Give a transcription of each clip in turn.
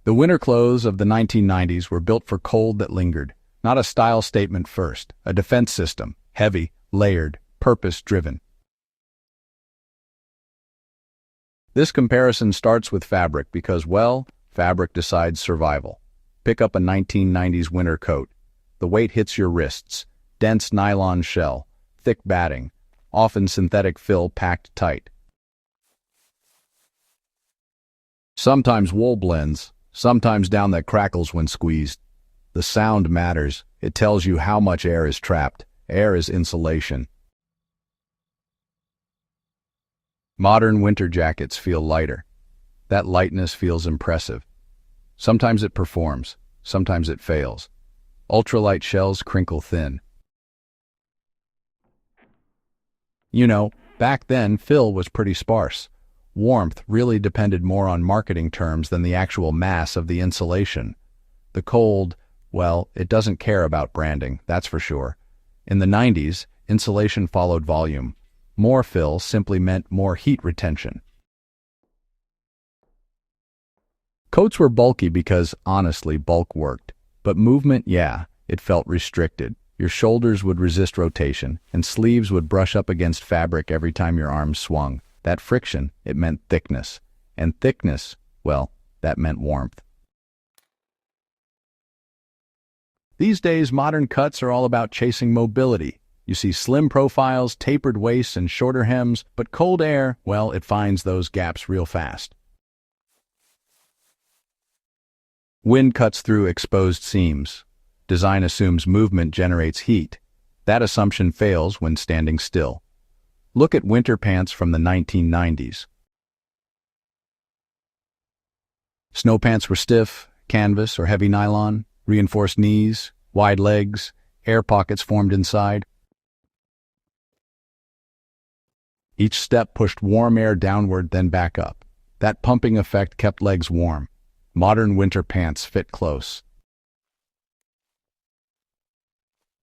The winter clothes of the 1990s were built for cold that lingered, not a style statement first, a defense system, heavy, layered, purpose-driven. This comparison starts with fabric because, well, fabric decides survival. Pick up a 1990s winter coat. The weight hits your wrists, dense nylon shell, thick batting, often synthetic fill packed tight. Sometimes wool blends, sometimes down that crackles when squeezed. The sound matters. It tells you how much air is trapped. Air is insulation. Modern winter jackets feel lighter. That lightness feels impressive. Sometimes it performs, sometimes it fails. Ultralight shells crinkle thin. You know, back then, fill was pretty sparse. Warmth really depended more on marketing terms than the actual mass of the insulation. The cold, well, it doesn't care about branding, that's for sure. In the 90s, insulation followed volume. More fill simply meant more heat retention. Coats were bulky because, honestly, bulk worked. But movement, yeah, it felt restricted. Your shoulders would resist rotation, and sleeves would brush up against fabric every time your arms swung. That friction, it meant thickness. And thickness, well, that meant warmth. These days, modern cuts are all about chasing mobility. You see slim profiles, tapered waists, and shorter hems, but cold air, well, it finds those gaps real fast. Wind cuts through exposed seams. Design assumes movement generates heat. That assumption fails when standing still. Look at winter pants from the 1990s. Snow pants were stiff, canvas or heavy nylon, reinforced knees, wide legs, air pockets formed inside. Each step pushed warm air downward, then back up. That pumping effect kept legs warm. Modern winter pants fit close.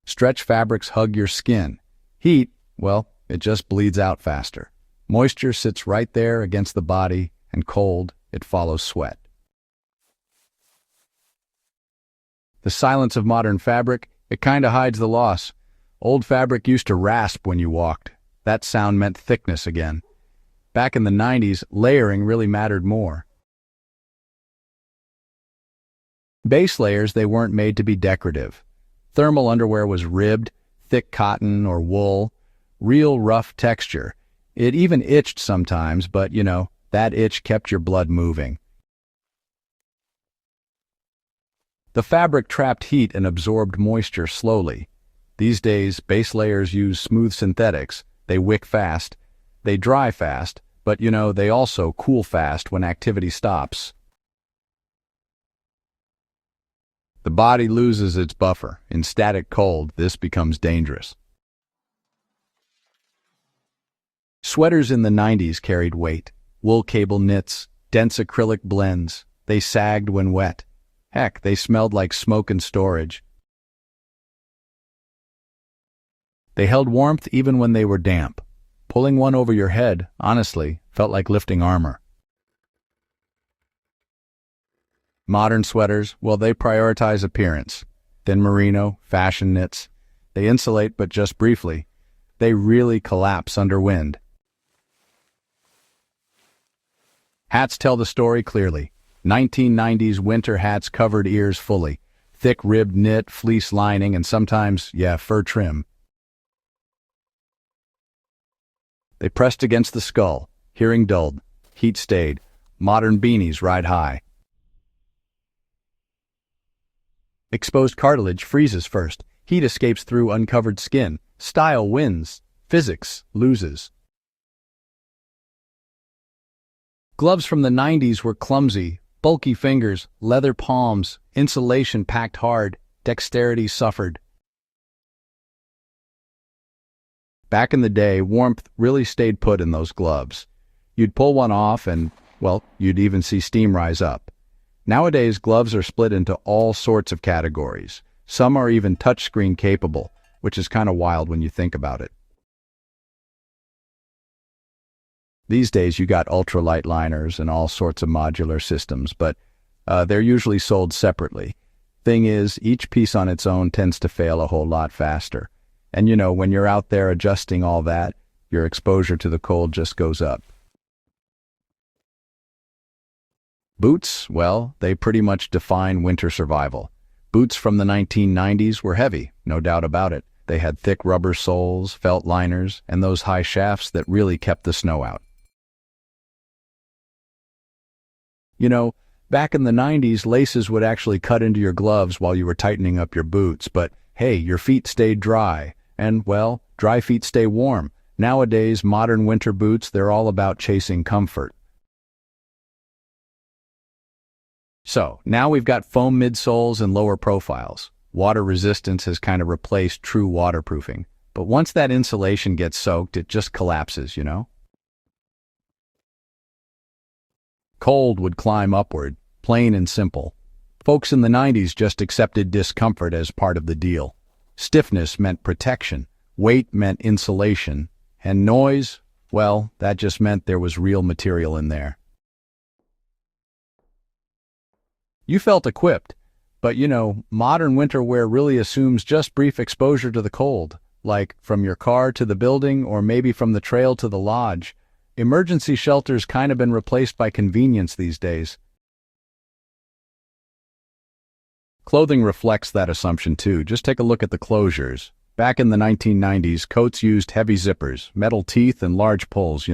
Stretch fabrics hug your skin. Heat, well, it just bleeds out faster. Moisture sits right there against the body, and cold, it follows sweat. The silence of modern fabric, it kinda hides the loss. Old fabric used to rasp when you walked. That sound meant thickness again. Back in the 90s, layering really mattered more. Base layers, they weren't made to be decorative. Thermal underwear was ribbed, thick cotton or wool, real rough texture. It even itched sometimes, but, you know, that itch kept your blood moving. The fabric trapped heat and absorbed moisture slowly. These days, base layers use smooth synthetics. They wick fast, they dry fast, but, you know, they also cool fast when activity stops. The body loses its buffer. In static cold, this becomes dangerous. Sweaters in the 90s carried weight. Wool cable knits, dense acrylic blends. They sagged when wet. Heck, they smelled like smoke and storage. They held warmth even when they were damp. Pulling one over your head, honestly, felt like lifting armor. Modern sweaters, well, they prioritize appearance. Thin merino, fashion knits. They insulate, but just briefly. They really collapse under wind. Hats tell the story clearly. 1990s winter hats covered ears fully. Thick ribbed knit, fleece lining, and sometimes, yeah, fur trim. They pressed against the skull. Hearing dulled. Heat stayed. Modern beanies ride high. Exposed cartilage freezes first. Heat escapes through uncovered skin. Style wins. Physics loses. Gloves from the 90s were clumsy, bulky fingers, leather palms, insulation packed hard, dexterity suffered. Back in the day, warmth really stayed put in those gloves. You'd pull one off and, well, you'd even see steam rise up. Nowadays, gloves are split into all sorts of categories. Some are even touchscreen capable, which is kind of wild when you think about it. These days, you got ultralight liners and all sorts of modular systems, but They're usually sold separately. Thing is, each piece on its own tends to fail a whole lot faster. And when you're out there adjusting all that, your exposure to the cold just goes up. Boots, well, they pretty much define winter survival. Boots from the 1990s were heavy, no doubt about it. They had thick rubber soles, felt liners, and those high shafts that really kept the snow out. Back in the 90s, laces would actually cut into your gloves while you were tightening up your boots, but hey, your feet stayed dry, and well, dry feet stay warm. Nowadays, modern winter boots, they're all about chasing comfort. So, now we've got foam midsoles and lower profiles. Water resistance has kind of replaced true waterproofing. But once that insulation gets soaked, it just collapses, Cold would climb upward, plain and simple. Folks in the 90s just accepted discomfort as part of the deal. Stiffness meant protection, weight meant insulation, and noise, well, that just meant there was real material in there. You felt equipped, but modern winter wear really assumes just brief exposure to the cold, like from your car to the building or maybe from the trail to the lodge. Emergency shelters kind of been replaced by convenience these days. Clothing reflects that assumption too. Just take a look at the closures. Back in the 1990s, coats used heavy zippers, metal teeth, and large pulls,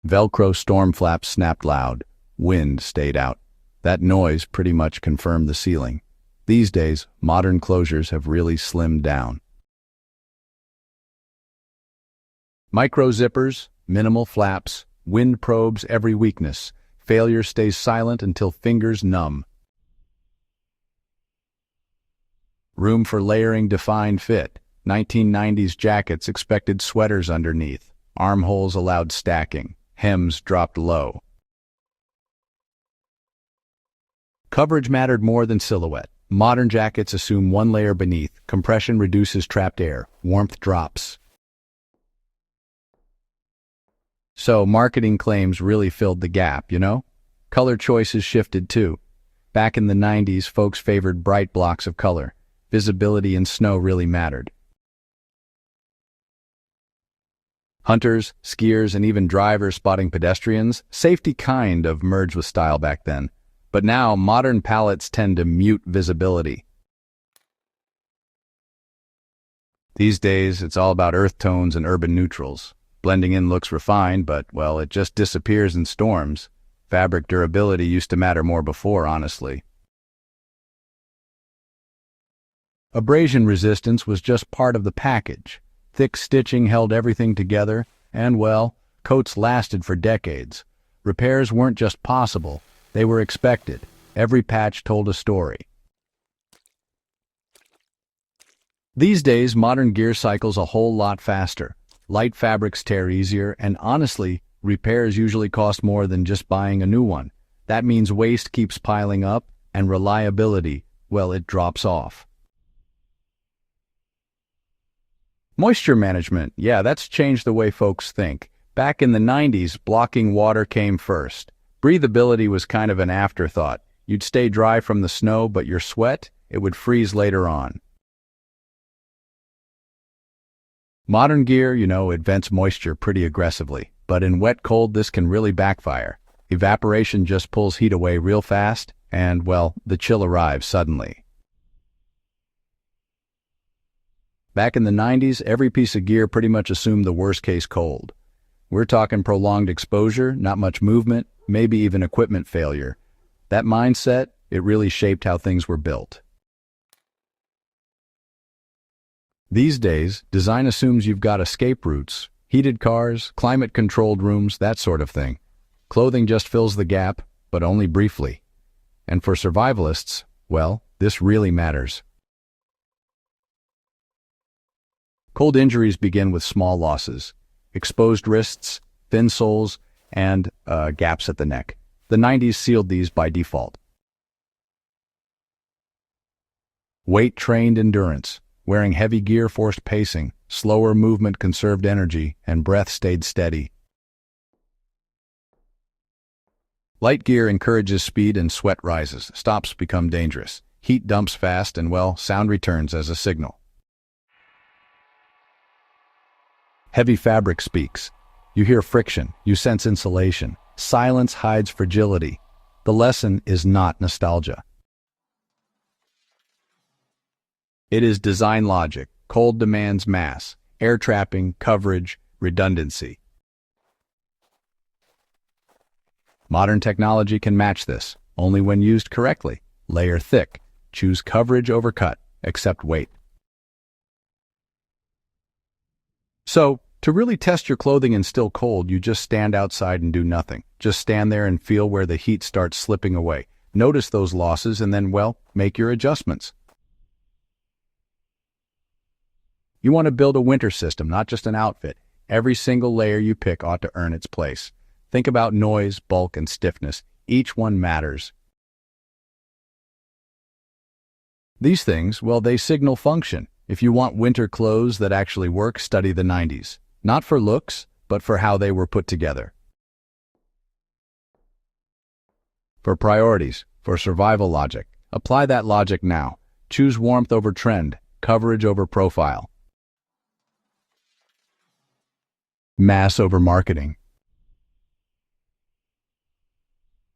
Velcro storm flaps snapped loud. Wind stayed out. That noise pretty much confirmed the ceiling. These days, modern closures have really slimmed down. Micro zippers, minimal flaps, wind probes every weakness. Failure stays silent until fingers numb. Room for layering defined fit. 1990s jackets expected sweaters underneath. Armholes allowed stacking. Hems dropped low. Coverage mattered more than silhouette. Modern jackets assume one layer beneath. Compression reduces trapped air. Warmth drops. So marketing claims really filled the gap, Color choices shifted too. Back in the 90s, folks favored bright blocks of color. Visibility in snow really mattered. Hunters, skiers, and even drivers spotting pedestrians, safety kind of merged with style back then. But now, modern palettes tend to mute visibility. These days, it's all about earth tones and urban neutrals. Blending in looks refined, but, well, it just disappears in storms. Fabric durability used to matter more before, honestly. Abrasion resistance was just part of the package. Thick stitching held everything together, and, well, coats lasted for decades. Repairs weren't just possible, they were expected. Every patch told a story. These days, modern gear cycles a whole lot faster. Light fabrics tear easier, and honestly, repairs usually cost more than just buying a new one. That means waste keeps piling up, and reliability, well, it drops off. Moisture management, yeah, that's changed the way folks think. Back in the 90s, blocking water came first. Breathability was kind of an afterthought. You'd stay dry from the snow, but your sweat, it would freeze later on. Modern gear, it vents moisture pretty aggressively, but in wet cold this can really backfire. Evaporation just pulls heat away real fast, and, well, the chill arrives suddenly. Back in the 90s, every piece of gear pretty much assumed the worst-case cold. We're talking prolonged exposure, not much movement, maybe even equipment failure. That mindset, it really shaped how things were built. These days, design assumes you've got escape routes, heated cars, climate-controlled rooms, that sort of thing. Clothing just fills the gap, but only briefly. And for survivalists, well, this really matters. Cold injuries begin with small losses, exposed wrists, thin soles, and gaps at the neck. The 90s sealed these by default. Weight-trained endurance. Wearing heavy gear forced pacing, slower movement conserved energy, and breath stayed steady. Light gear encourages speed and sweat rises. Stops become dangerous. Heat dumps fast and, well, sound returns as a signal. Heavy fabric speaks. You hear friction. You sense insulation. Silence hides fragility. The lesson is not nostalgia. It is design logic. Cold demands mass, air trapping, coverage, redundancy. Modern technology can match this, only when used correctly. Layer thick. Choose coverage over cut. Accept weight. So, to really test your clothing in still cold, you just stand outside and do nothing. Just stand there and feel where the heat starts slipping away. Notice those losses and then, well, make your adjustments. You want to build a winter system, not just an outfit. Every single layer you pick ought to earn its place. Think about noise, bulk, and stiffness. Each one matters. These things, well, they signal function. If you want winter clothes that actually work, study the 90s. Not for looks, but for how they were put together. For priorities, for survival logic, apply that logic now. Choose warmth over trend, coverage over profile. Mass over marketing.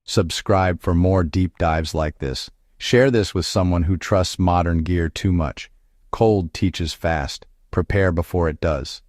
Subscribe for more deep dives like this. Share this with someone who trusts modern gear too much. Cold teaches fast. Prepare before it does.